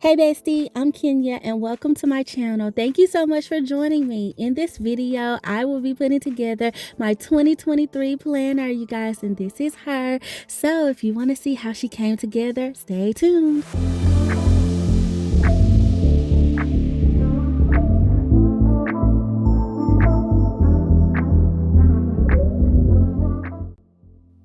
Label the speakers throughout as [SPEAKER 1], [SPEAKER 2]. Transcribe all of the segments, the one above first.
[SPEAKER 1] Hey Bestie, I'm Kenya and welcome to my channel. Thank you so much for joining me. In this video, I will be putting together my 2023 planner, you guys, and this is her. So if you want to see how she came together, stay tuned.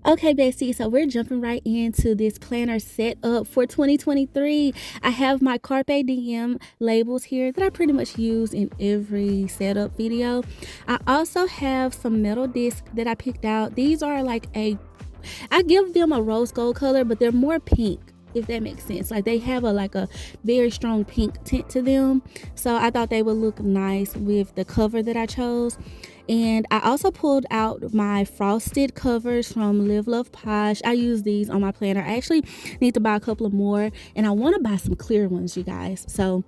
[SPEAKER 1] Okay, Bestie, so we're jumping right into this planner setup for 2023. I have my Carpe Diem labels here that I pretty much use in every setup video. I also have some metal discs that I picked out. These are I give them a rose gold color, but they're more pink, if that makes sense. Like they have a very strong pink tint to them, so I thought they would look nice with the cover that I chose. And I also pulled out my frosted covers from Live Love Posh. I use these on my planner. I actually need to buy a couple of more, and I want to buy some clear ones, you guys. So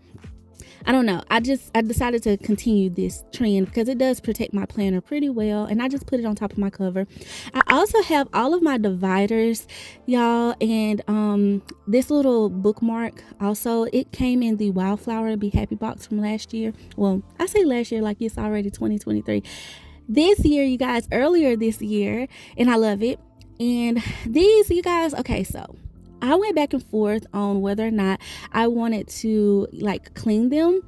[SPEAKER 1] I don't know. I decided to continue this trend because it does protect my planner pretty well, and I just put it on top of my cover. I also have all of my dividers, y'all, and this little bookmark also, it came in the Wildflower Be Happy box from last year. Well, I say last year like it's already 2023. This year, you guys, earlier this year, and I love it. And these, you guys, okay, so I went back and forth on whether or not I wanted to clean them.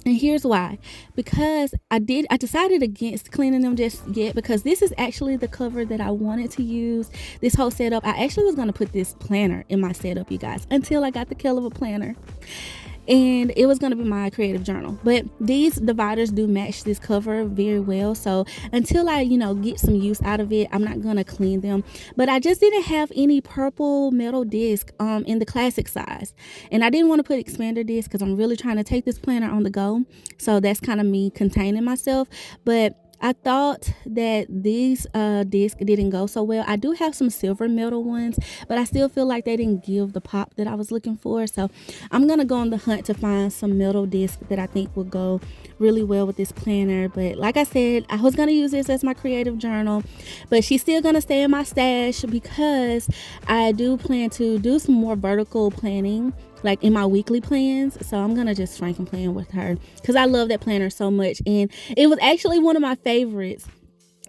[SPEAKER 1] And here's why. Because I decided against cleaning them just yet, because this is actually the cover that I wanted to use this whole setup. I actually was going to put this planner in my setup, you guys, until I got the KELL planner. And it was going to be my creative journal, but these dividers do match this cover very well. So until I get some use out of it, I'm not going to clean them. But I just didn't have any purple metal disc in the classic size, and I didn't want to put expander disc because I'm really trying to take this planner on the go. So that's kind of me containing myself. But I thought that these discs didn't go so well. I do have some silver metal ones, but I still feel like they didn't give the pop that I was looking for. So I'm going to go on the hunt to find some metal discs that I think will go really well with this planner. But like I said, I was going to use this as my creative journal, but she's still going to stay in my stash because I do plan to do some more vertical planning, like in my weekly plans. So I'm gonna just franken plan with her because I love that planner so much, and it was actually one of my favorites.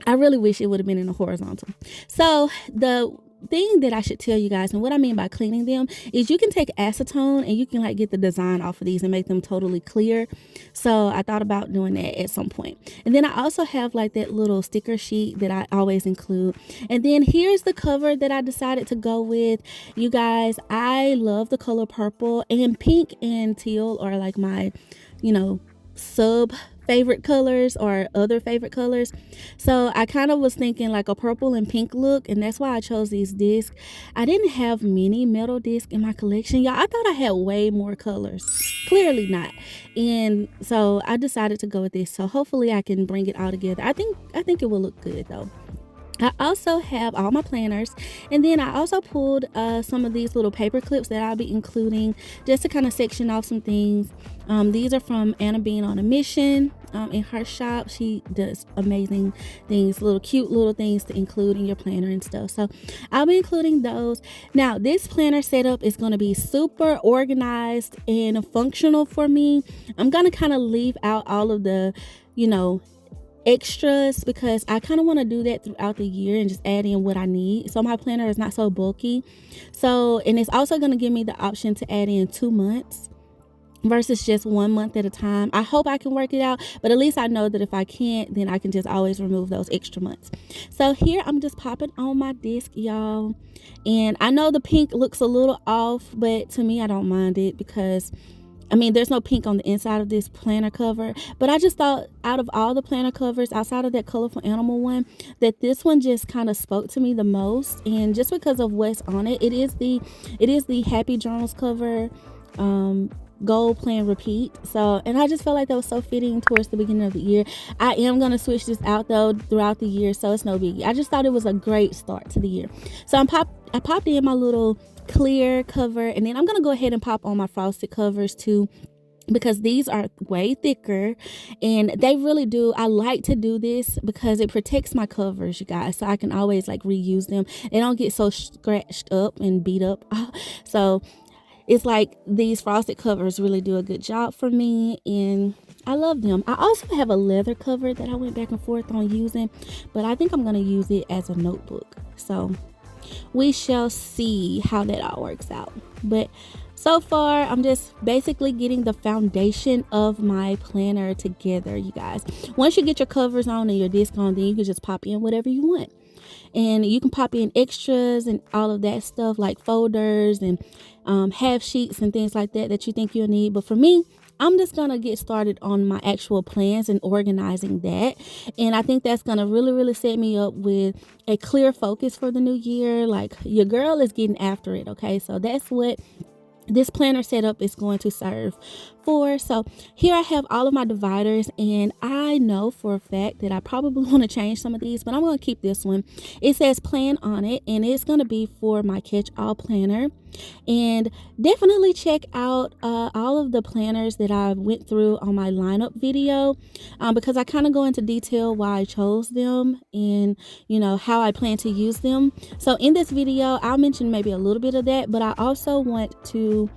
[SPEAKER 1] I really wish it would have been in a horizontal. So the thing that I should tell you guys, and what I mean by cleaning them, is you can take acetone and you can get the design off of these and make them totally clear. So I thought about doing that at some point. And then I also have that little sticker sheet that I always include. And then here's the cover that I decided to go with. You guys, I love the color purple, and pink and teal are like my sub favorite colors or other favorite colors. So I kind of was thinking like a purple and pink look, and that's why I chose these discs. I didn't have many metal discs in my collection, y'all. I thought I had way more colors. Clearly not. And so I decided to go with this. So hopefully I can bring it all together. I think it will look good though. I also have all my planners, and then I also pulled some of these little paper clips that I'll be including just to kind of section off some things. These are from Anna Bean on a Mission in her shop. She does amazing things, cute little things to include in your planner and stuff. So I'll be including those. Now this planner setup is going to be super organized and functional for me. I'm going to kind of leave out all of the extras because I kind of want to do that throughout the year and just add in what I need, so my planner is not so bulky. So, and it's also going to give me the option to add in 2 months versus just 1 month at a time. I hope I can work it out, but at least I know that if I can't, then I can just always remove those extra months. So here I'm just popping on my disc, y'all, and I know the pink looks a little off, but to me I don't mind it because there's no pink on the inside of this planner cover, but I just thought out of all the planner covers outside of that colorful animal one, that this one just kind of spoke to me the most. And just because of what's on it, it is the Happy Journals cover, gold plan repeat. So, and I just felt like that was so fitting towards the beginning of the year. I am going to switch this out though throughout the year, so it's no biggie. I just thought it was a great start to the year. So I popped in my little clear cover, and then I'm gonna go ahead and pop on my frosted covers too, because these are way thicker, and they really do. I like to do this because it protects my covers, you guys, so I can always reuse them. They don't get so scratched up and beat up. So it's like these frosted covers really do a good job for me, and I love them. I also have a leather cover that I went back and forth on using, but I think I'm going to use it as a notebook. So we shall see how that all works out. But so far, I'm just basically getting the foundation of my planner together, you guys. Once you get your covers on and your disc on, then you can just pop in whatever you want. And you can pop in extras and all of that stuff, like folders and half sheets and things like that that you think you'll need. But for me, I'm just going to get started on my actual plans and organizing that. And I think that's going to really set me up with a clear focus for the new year. Like, your girl is getting after it, okay? So that's what this planner setup is going to serve for. So here I have all of my dividers, and I know for a fact that I probably want to change some of these, but I'm going to keep this one. It says plan on it, and it's going to be for my catch-all planner. And definitely check out all of the planners that I went through on my lineup video, because I kind of go into detail why I chose them and how I plan to use them. So in this video I'll mention maybe a little bit of that, but I also want to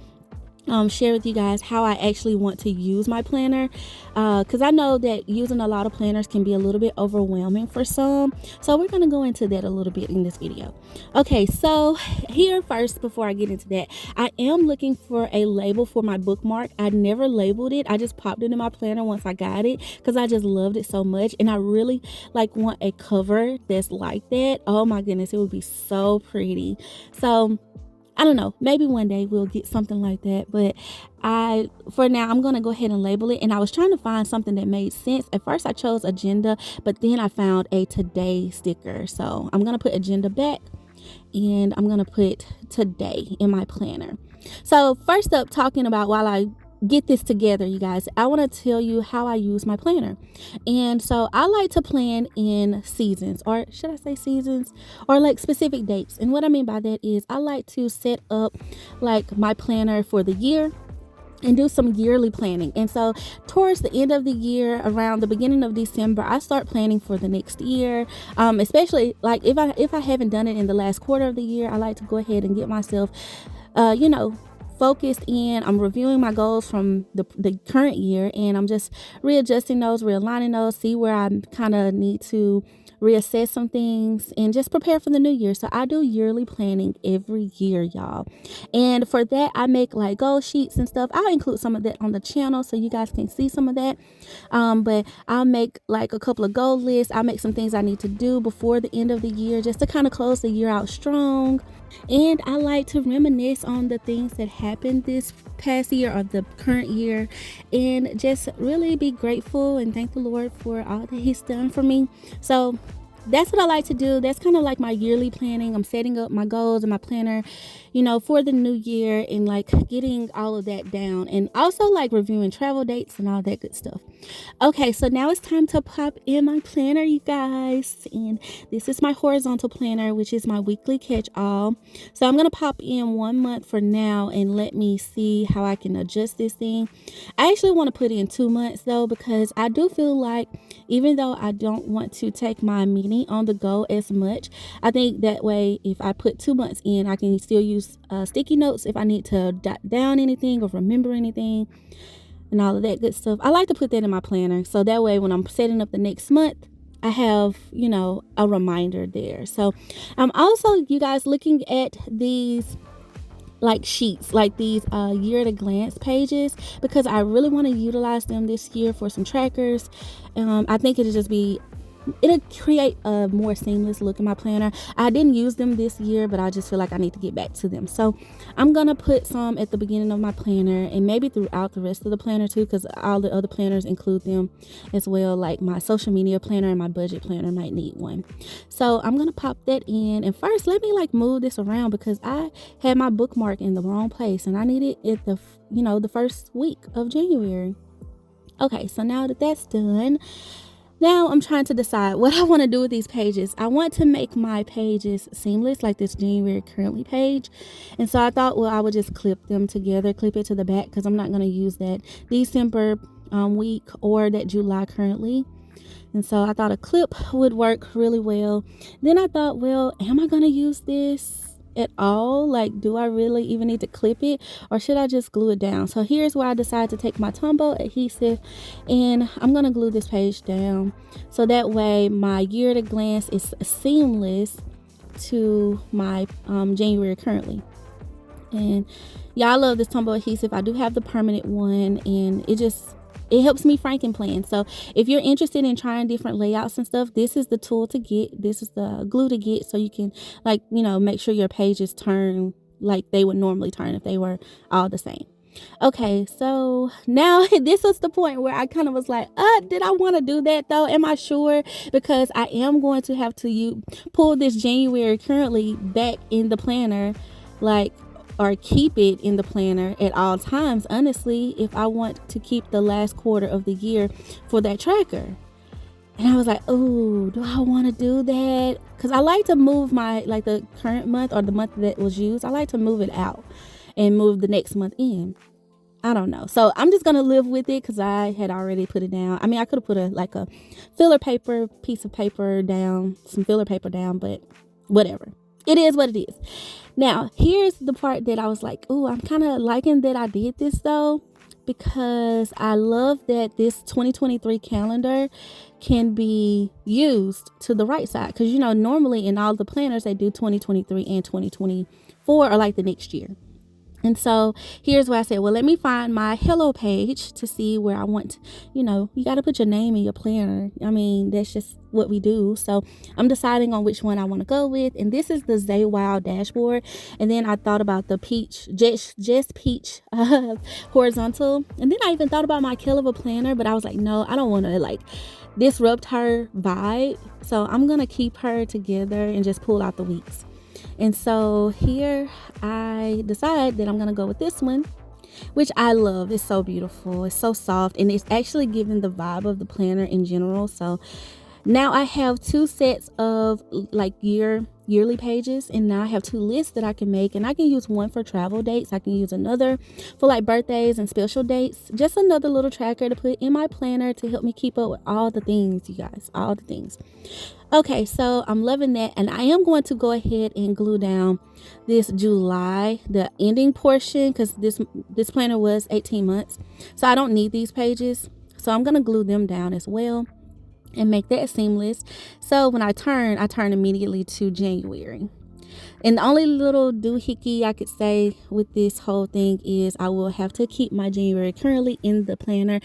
[SPEAKER 1] share with you guys how I actually want to use my planner, because I know that using a lot of planners can be a little bit overwhelming for some. So we're going to go into that a little bit in this video. Okay, so here first, before I get into that, I am looking for a label for my bookmark. I never labeled it. I just popped it in my planner once I got it because I just loved it so much, and I really want a cover that's like that. Oh my goodness, it would be so pretty. So I don't know, maybe one day we'll get something like that, but for now, I'm going to go ahead and label it. And I was trying to find something that made sense. At first I chose agenda, but then I found a today sticker. So I'm going to put agenda back, and I'm going to put today in my planner. So first up, talking about while I get this together, you guys, I want to tell you how I use my planner. And so I like to plan in seasons, or should I say seasons, or like specific dates. And what I mean by that is I like to set up like my planner for the year and do some yearly planning. And so towards the end of the year, around the beginning of December, I start planning for the next year. Especially like if I haven't done it in the last quarter of the year, I like to go ahead and get myself focused in. I'm reviewing my goals from the current year, and I'm just readjusting those, realigning those, see where I kind of need to reassess some things and just prepare for the new year. So I do yearly planning every year, y'all. And for that, I make like goal sheets and stuff. I'll include some of that on the channel so you guys can see some of that. But I'll make like a couple of goal lists. I'll make some things I need to do before the end of the year just to kind of close the year out strong. And I like to reminisce on the things that happened this past year or the current year, and just really be grateful and thank the Lord for all that He's done for me. So that's what I like to do. That's kind of like my yearly planning. I'm setting up my goals and my planner, for the new year, and like getting all of that down, and also like reviewing travel dates and all that good stuff. Okay, so now it's time to pop in my planner, you guys. And this is my horizontal planner, which is my weekly catch-all. So I'm going to pop in 1 month for now and let me see how I can adjust this thing. I actually want to put in 2 months though, because I do feel like even though I don't want to take my mini on the go as much, I think that way if I put 2 months in, I can still use sticky notes if I need to jot down anything or remember anything and all of that good stuff. I like to put that in my planner, so that way when I'm setting up the next month, I have a reminder there. So I'm also, you guys, looking at these like sheets, like these year at a glance pages, because I really want to utilize them this year for some trackers. I think it'll create a more seamless look in my planner. I didn't use them this year, but I just feel like I need to get back to them. So I'm gonna put some at the beginning of my planner, and maybe throughout the rest of the planner too, because all the other planners include them as well. Like my social media planner and my budget planner might need one. So I'm gonna pop that in. And first, let me like move this around because I had my bookmark in the wrong place, and I need it at the first week of January. Okay, so now that that's done, now I'm trying to decide what I want to do with these pages. I want to make my pages seamless, like this January currently page. And so I thought, well, I would just clip them together, clip it to the back, because I'm not going to use that December week or that July currently. And so I thought a clip would work really well. Then I thought, well, am I going to use this at all. Like, do I really even need to clip it, or should I just glue it down? So here's where I decided to take my Tombow adhesive, and I'm gonna glue this page down so that way my year at a glance is seamless to my January currently. And y'all, I love this Tombow adhesive. I do have the permanent one, and it helps me Frankenplan. So if you're interested in trying different layouts and stuff, this is the tool to get. This is the glue to get, so you can, like, you know, make sure your pages turn like they would normally turn if they were all the same. Okay, so now this was the point where I kind of was like, did I want to do that though? Am I sure? Because I am going to have to pull this January currently back in the planner, like, or keep it in the planner at all times, honestly, if I want to keep the last quarter of the year for that tracker. And I was like, oh, do I want to do that? Because I like to move my, like, the current month or the month that was used, I like to move it out and move the next month in. I don't know. So I'm just going to live with it because I had already put it down. I mean, I could have put a filler paper, piece of paper down, some filler paper down, but whatever. It is what it is. Now, here's the part that I was like, oh, I'm kind of liking that I did this though, because I love that this 2023 calendar can be used to the right side. Because, you know, normally in all the planners, they do 2023 and 2024 or like the next year. And so here's where I said, well, let me find my hello page to see where I want, you know, you got to put your name in your planner. I mean, that's just what we do. So I'm deciding on which one I want to go with. And this is the Zay Wild dashboard. And then I thought about the peach, just peach horizontal. And then I even thought about my KELL but I was like, no, I don't want to like disrupt her vibe. So I'm going to keep her together and just pull out the weeks. And so here I decide that I'm going to go with this one, which I love. It's so beautiful. It's so soft, and it's actually giving the vibe of the planner in general. So now I have 2 sets of like yearly pages, and now I have 2 lists that I can make, and I can use one for travel dates. I can use another for like birthdays and special dates. Just another little tracker to put in my planner to help me keep up with all the things, you guys, all the things. Okay, so I'm loving that, and I am going to go ahead and glue down this July, the ending portion, because this planner was 18 months, so I don't need these pages. So I'm going to glue them down as well and make that seamless. So when I turn immediately to January. And the only little doohickey I could say with this whole thing is I will have to keep my January currently in the planner,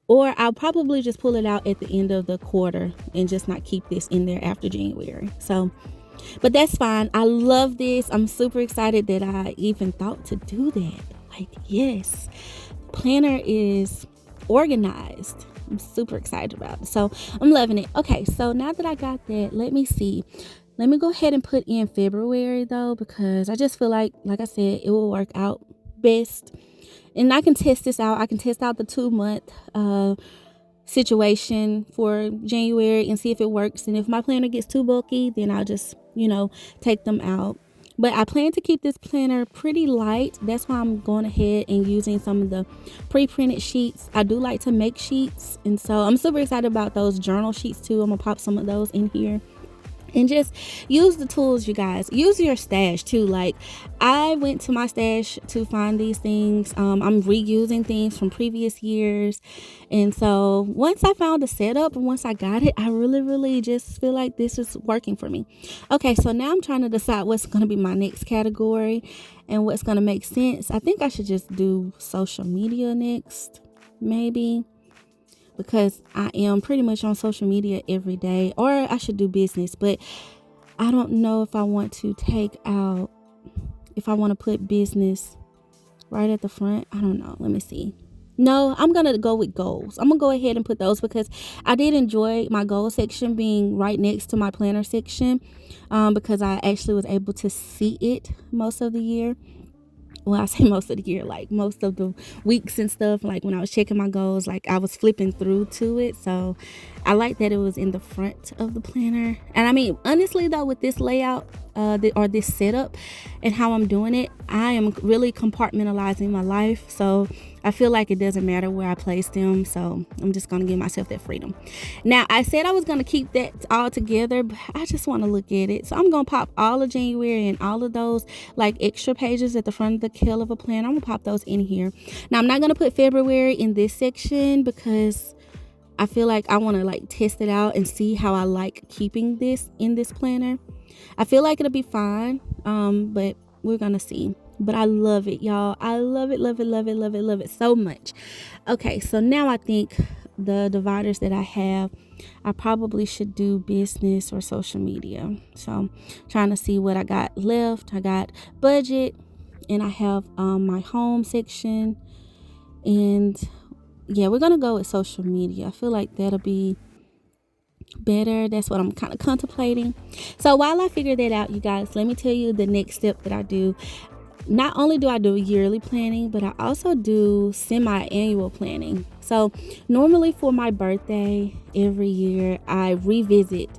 [SPEAKER 1] or I'll probably just pull it out at the end of the quarter and just not keep this in there after January. So, but that's fine. I love this. I'm super excited that I even thought to do that. Like, yes, planner is organized. I'm super excited about it. So I'm loving it. Okay, so now that I got that, let me see. Let me go ahead and put in February though, because I just feel like I said, it will work out best. And I can test this out. I can test out the 2-month situation for January and see if it works. And if my planner gets too bulky, then I'll just, you know, take them out. But I plan to keep this planner pretty light. That's why I'm going ahead and using some of the pre-printed sheets. I do like to make sheets. And so I'm super excited about those journal sheets too. I'm going to pop some of those in here. And just use the tools, you guys. Use your stash too. Like, I went to my stash to find these things. I'm reusing things from previous years. And so once I found the setup and once I got it, I really just feel like this is working for me. Okay, so now I'm trying to decide what's going to be my next category and what's going to make sense. I think I should just do social media next, maybe, because I am pretty much on social media every day. Or I should do business, but I don't know if I want to if I want to put business right at the front. I don't know. Let me see. No, I'm going to go with goals. I'm going to go ahead and put those because I did enjoy my goal section being right next to my planner section, because I actually was able to see it most of the year. Well, I say most of the year, like most of the weeks and stuff, like when I was checking my goals, like I was flipping through to it. So I like that it was in the front of the planner. And I mean, honestly though, with this layout or this setup, and how I'm doing it, I am really compartmentalizing my life. So I feel like it doesn't matter where I place them. So I'm just going to give myself that freedom. Now, I said I was going to keep that all together, but I just want to look at it. So I'm going to pop all of January and all of those like extra pages at the front of the KELL of a plan. I'm going to pop those in here. Now, I'm not going to put February in this section because I feel like I want to like test it out and see how I like keeping this in this planner. I feel like it'll be fine, but we're going to see. But I love it, y'all. I love it, love it, love it, love it, love it so much. Okay, so now I think the dividers that I have, I probably should do business or social media. So I'm trying to see what I got left. I got budget, and I have my home section, and yeah, we're gonna go with social media. I feel like that'll be better. That's what I'm kind of contemplating. So while I figure that out, you guys, let me tell you the next step that I do. Not only do I do yearly planning, but I also do semi-annual planning. So normally for my birthday every year, I revisit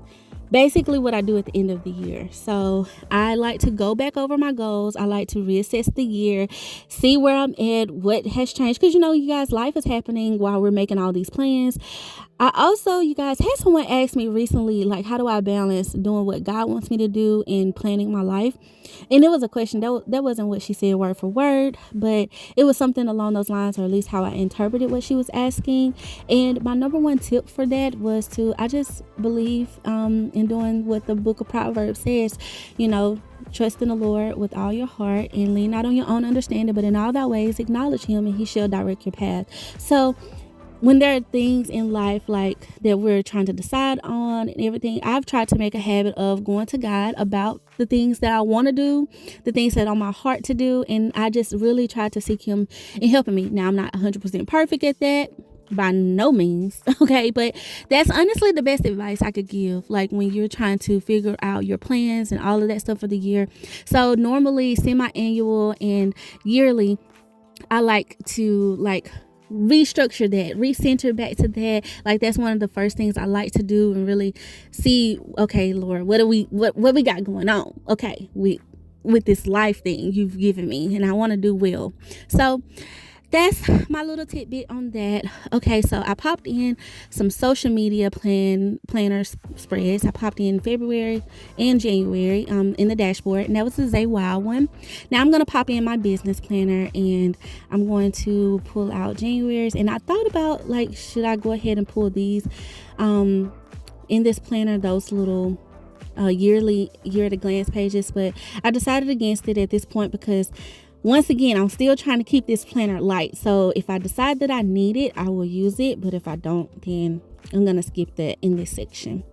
[SPEAKER 1] basically what I do at the end of the year. So I like to go back over my goals. I like to reassess the year, see where I'm at, what has changed. Because, you know, you guys, life is happening while we're making all these plans. I also, you guys, had someone ask me recently, like, how do I balance doing what God wants me to do and planning my life? And it was a question that wasn't what she said word for word, but it was something along those lines, or at least how I interpreted what she was asking. And my number one tip for that was I just believe in doing what the book of Proverbs says, you know, trust in the Lord with all your heart and lean not on your own understanding, but in all thy ways acknowledge him and he shall direct your path. So when there are things in life like that we're trying to decide on and everything, I've tried to make a habit of going to God about the things that I want to do, the things that are on my heart to do. And I just really try to seek him in helping me. Now, I'm not 100% perfect at that, by no means. Okay. But that's honestly the best advice I could give. Like when you're trying to figure out your plans and all of that stuff for the year. So normally semi-annual and yearly, I like to restructure that, recenter back to that. Like that's one of the first things I like to do and really see, okay, Lord, what we got going on? Okay, with this life thing you've given me, and I want to do well. So that's my little tidbit on that. Okay, so I popped in some social media planner spreads. I popped in February and January in the dashboard, and that was the ZWOW one. Now I'm going to pop in my business planner, and I'm going to pull out January's. And I thought about, like, should I go ahead and pull these in this planner, those little yearly year at a glance pages, but I decided against it at this point because once again, I'm still trying to keep this planner light. So if I decide that I need it, I will use it. But if I don't, then I'm going to skip that in this section.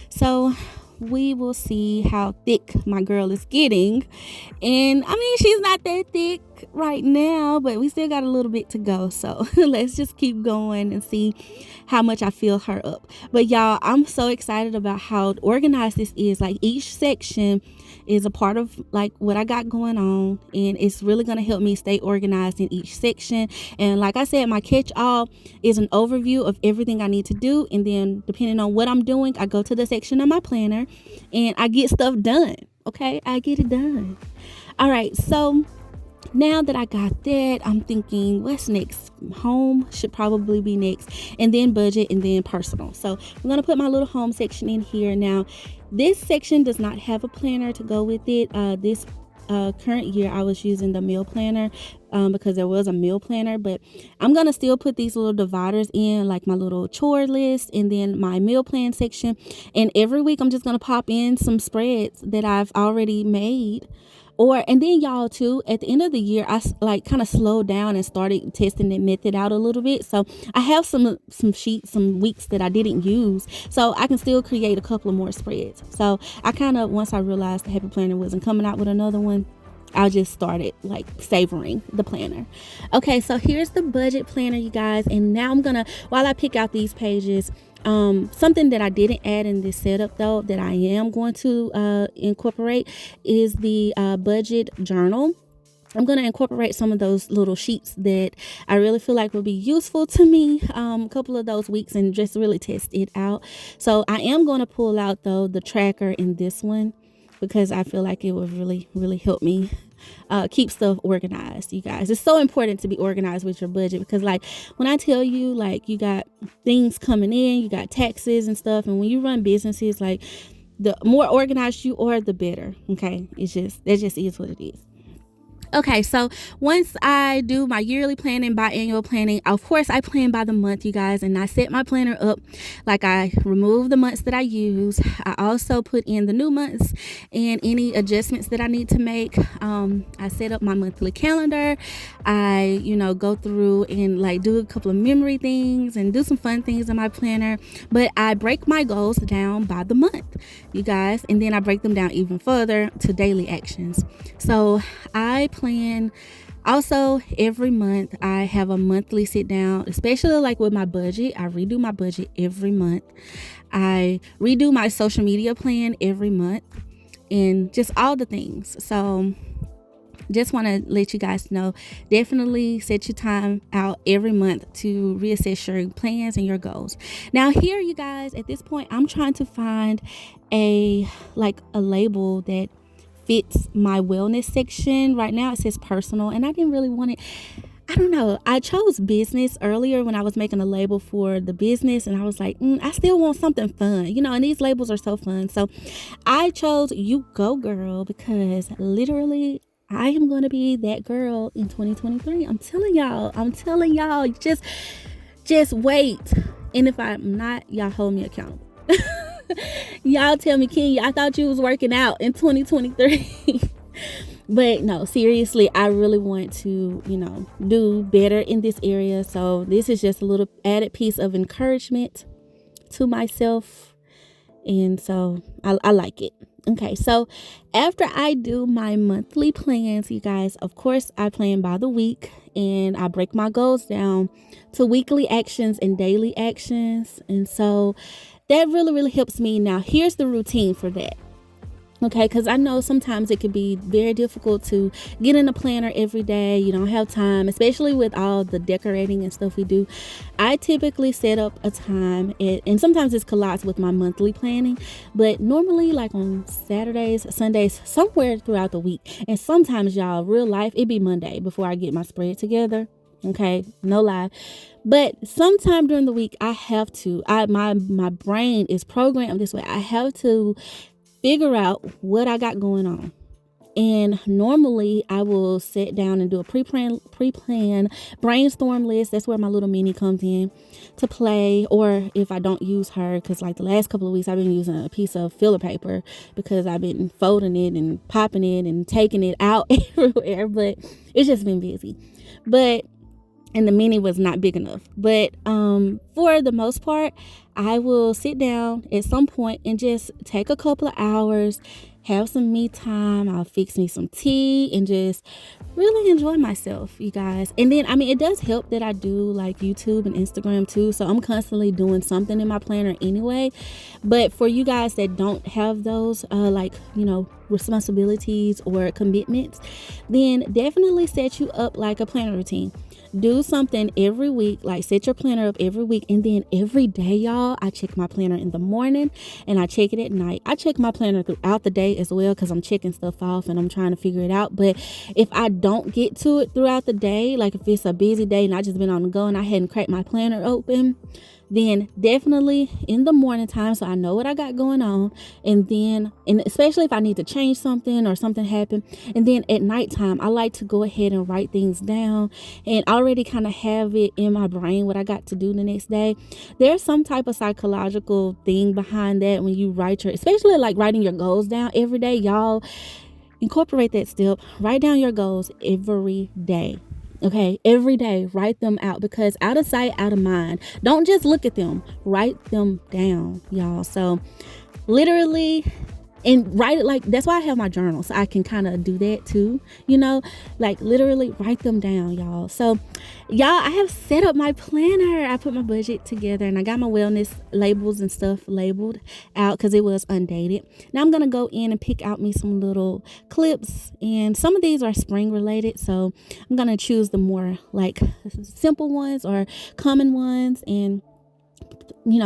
[SPEAKER 1] So we will see how thick my girl is getting. And I mean, she's not that thick right now, but we still got a little bit to go. So let's just keep going and see how much I fill her up. But y'all, I'm so excited about how organized this is. Like each section is a part of like what I got going on, and it's really going to help me stay organized in each section. And like I said, my catch-all is an overview of everything I need to do, and then depending on what I'm doing, I go to the section of my planner and I get stuff done. Okay, I get it done. All right, so now that I got that, I'm thinking, what's next? Home should probably be next, and then budget, and then personal. So I'm going to put my little home section in here. Now, this section does not have a planner to go with it. This current year, I was using the meal planner because there was a meal planner, but I'm going to still put these little dividers in, like my little chore list and then my meal plan section. And every week, I'm just going to pop in some spreads that I've already made. And then y'all too, at the end of the year, I like kind of slowed down and started testing that method out a little bit. So I have some sheets, some weeks that I didn't use, so I can still create a couple of more spreads. So I kind of, once I realized the Happy Planner wasn't coming out with another one, I just started like savoring the planner. Okay, so here's the budget planner, you guys. And now I'm gonna, while I pick out these pages, something that I didn't add in this setup though that I am going to incorporate is the budget journal. I'm going to incorporate some of those little sheets that I really feel like will be useful to me a couple of those weeks and just really test it out. So I am going to pull out though the tracker in this one. because I feel like it would really help me keep stuff organized. You guys, it's so important to be organized with your budget, because like when I tell you, like, you got things coming in, you got taxes and stuff, and when you run businesses, like, the more organized you are, the better. Okay, that just is what it is. Okay, so once I do my yearly planning, biannual planning, of course I plan by the month, you guys, and I set my planner up. Like, I remove the months that I use. I also put in the new months and any adjustments that I need to make. I set up my monthly calendar. I, go through and like do a couple of memory things and do some fun things in my planner. But I break my goals down by the month, you guys, and then I break them down even further to daily actions. So I plan. Also, every month I have a monthly sit down, especially like with my budget. I redo my budget every month. I redo my social media plan every month, and just all the things. So just want to let you guys know, definitely set your time out every month to reassess your plans and your goals. Now here, you guys, at this point, I'm trying to find a label that fits my wellness section. Right now it says personal, and I didn't really want it. I don't know. I chose business earlier when I was making a label for the business, and I was like, I still want something fun, and these labels are so fun. So I chose You Go Girl, because literally I am going to be that girl in 2023. I'm telling y'all, just wait. And if I'm not, y'all hold me accountable. Y'all tell me, Kenya, I thought you was working out in 2023. But no, seriously, I really want to, do better in this area. So this is just a little added piece of encouragement to myself. And so I like it. Okay, so after I do my monthly plans, you guys, of course, I plan by the week, and I break my goals down to weekly actions and daily actions. And so that really helps me. Now, here's the routine for that. Okay, because I know sometimes it can be very difficult to get in a planner every day. You don't have time, especially with all the decorating and stuff we do. I typically set up a time, and sometimes it's collides with my monthly planning, but normally like on Saturdays, Sundays, somewhere throughout the week. And sometimes, y'all, real life, it be Monday before I get my spread together. Okay, no lie. But sometime during the week, I have to. My brain is programmed this way. I have to figure out what I got going on. And normally I will sit down and do a pre-plan brainstorm list. That's where my little mini comes in to play. Or if I don't use her, because like the last couple of weeks I've been using a piece of filler paper because I've been folding it and popping it and taking it out everywhere. But it's just been busy. And the mini was not big enough. But for the most part, I will sit down at some point and just take a couple of hours, have some me time. I'll fix me some tea and just really enjoy myself, you guys. And then, it does help that I do like YouTube and Instagram too. So I'm constantly doing something in my planner anyway. But for you guys that don't have those, responsibilities or commitments, then definitely set you up like a planner routine. Do something every week, like set your planner up every week, and then every day, y'all, I check my planner in the morning and I check it at night. I check my planner throughout the day as well, because I'm checking stuff off and I'm trying to figure it out. But if I don't get to it throughout the day, like if it's a busy day and I just been on the go and I hadn't cracked my planner open, then definitely in the morning time, so I know what I got going on, and especially if I need to change something or something happened, and then at nighttime I like to go ahead and write things down and already kind of have it in my brain what I got to do the next day. There's some type of psychological thing behind that when you especially like writing your goals down every day. Y'all incorporate that step. Write down your goals every day. Okay, every day, write them out, because out of sight, out of mind. Don't just look at them, write them down, y'all. So literally, and write it that's why I have my journal, so I can kind of do that too, like literally write them down, y'all. So y'all, I have set up my planner. I put my budget together and I got my wellness labels and stuff labeled out because it was undated. Now I'm gonna go in and pick out me some little clips, and some of these are spring related, so I'm gonna choose the more like simple ones or common ones and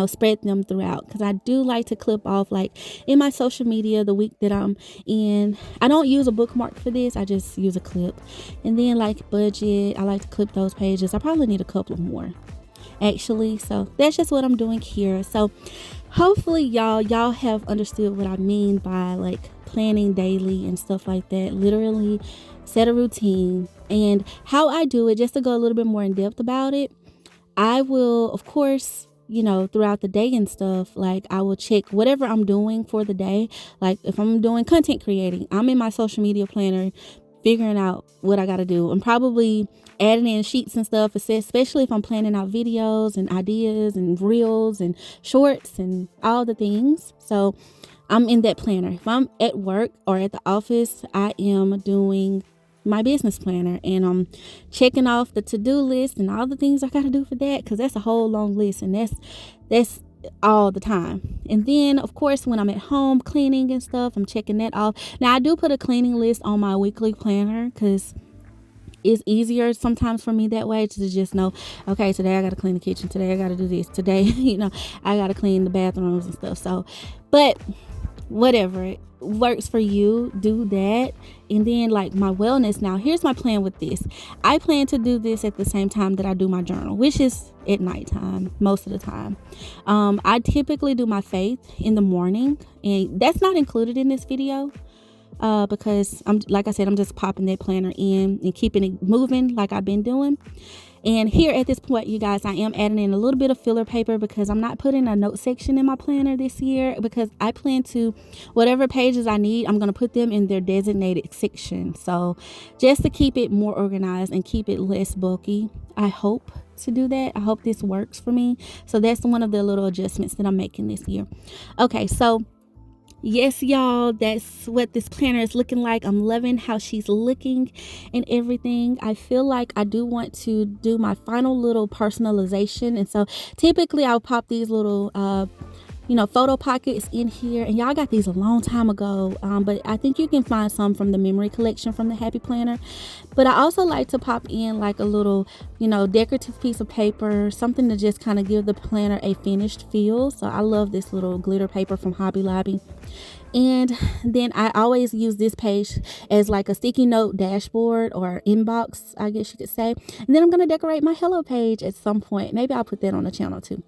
[SPEAKER 1] spread them throughout, because I do like to clip off, like in my social media, the week that I'm in. I don't use a bookmark for this, I just use a clip. And then like budget, I like to clip those pages. I probably need a couple more actually, so that's just what I'm doing here. So hopefully y'all have understood what I mean by like planning daily and stuff like that. Literally set a routine. And how I do it, just to go a little bit more in depth about it, I will, of course, throughout the day and stuff, like I will check whatever I'm doing for the day. Like if I'm doing content creating, I'm in my social media planner figuring out what I got to do. I'm probably adding in sheets and stuff, especially if I'm planning out videos and ideas and reels and shorts and all the things. So I'm in that planner. If I'm at work or at the office, I am doing my business planner, and I'm checking off the to-do list and all the things I got to do for that, because that's a whole long list, and that's all the time. And then of course when I'm at home cleaning and stuff, I'm checking that off. Now I do put a cleaning list on my weekly planner, because it's easier sometimes for me that way, to just know, okay, today I got to clean the kitchen, today I got to do this, today I got to clean the bathrooms and stuff. So but whatever works for you, do that. And then like my wellness, now here's my plan with this. I plan to do this at the same time that I do my journal, which is at nighttime most of the time. I typically do my faith in the morning, and that's not included in this video because like I said, I'm just popping that planner in and keeping it moving like I've been doing. And here at this point, you guys, I am adding in a little bit of filler paper, because I'm not putting a note section in my planner this year, because I plan to, whatever pages I need, I'm going to put them in their designated section. So just to keep it more organized and keep it less bulky, I hope to do that. I hope this works for me. So that's one of the little adjustments that I'm making this year. Okay, so yes, y'all, that's what this planner is looking like. I'm loving how she's looking and everything. I feel like I do want to do my final little personalization, and so typically I'll pop these little photo pockets in here, and y'all got these a long time ago, but I think you can find some from the memory collection from the Happy Planner. But I also like to pop in like a little decorative piece of paper, something to just kind of give the planner a finished feel. So I love this little glitter paper from Hobby Lobby. And then I always use this page as like a sticky note dashboard or inbox, I guess you could say. And then I'm going to decorate my hello page at some point. Maybe I'll put that on the channel too.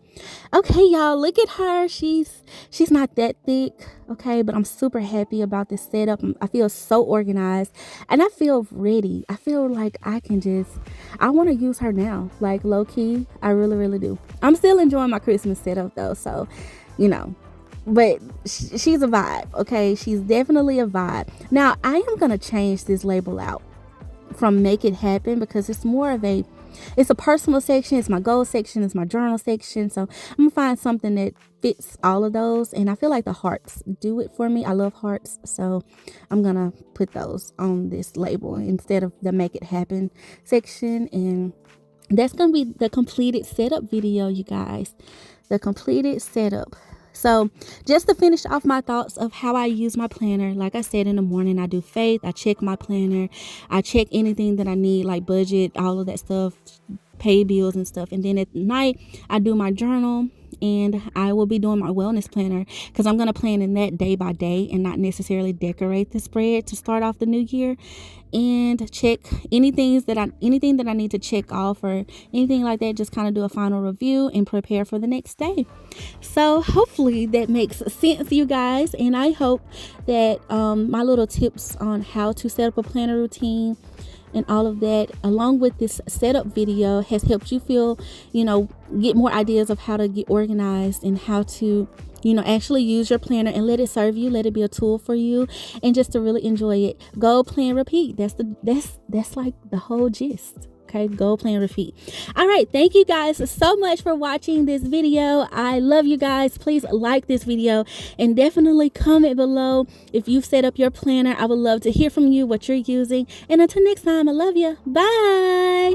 [SPEAKER 1] Okay, y'all, look at her. She's not that thick, okay, but I'm super happy about this setup. I feel so organized, and I feel ready. I feel like I want to use her now, like low key. I really, really do. I'm still enjoying my Christmas setup though, so but she's a vibe, okay? She's definitely a vibe. Now I am gonna change this label out from Make It Happen, because it's more of it's a personal section, it's my goal section, it's my journal section. So I'm gonna find something that fits all of those, and I feel like the hearts do it for me. I love hearts, so I'm gonna put those on this label instead of the Make It Happen section. And that's gonna be the completed setup video, you guys. The completed setup. So just to finish off my thoughts of how I use my planner, like I said, in the morning I do faith, I check my planner, I check anything that I need, like budget, all of that stuff, pay bills and stuff. And then at night I do my journal, and I will be doing my wellness planner, because I'm going to plan in that day by day and not necessarily decorate the spread to start off the new year, and check anything that I need to check off or anything like that. Just kind of do a final review and prepare for the next day. So hopefully that makes sense, you guys, and I hope that my little tips on how to set up a planner routine and all of that, along with this setup video, has helped you feel, get more ideas of how to get organized and how to, actually use your planner and let it serve you, let it be a tool for you, and just to really enjoy it. Go, plan, repeat. That's like the whole gist. Okay, go, plan, repeat. All right, thank you guys so much for watching this video. I love you guys. Please like this video and definitely comment below if you've set up your planner. I would love to hear from you what you're using. And until next time, I love you. Bye.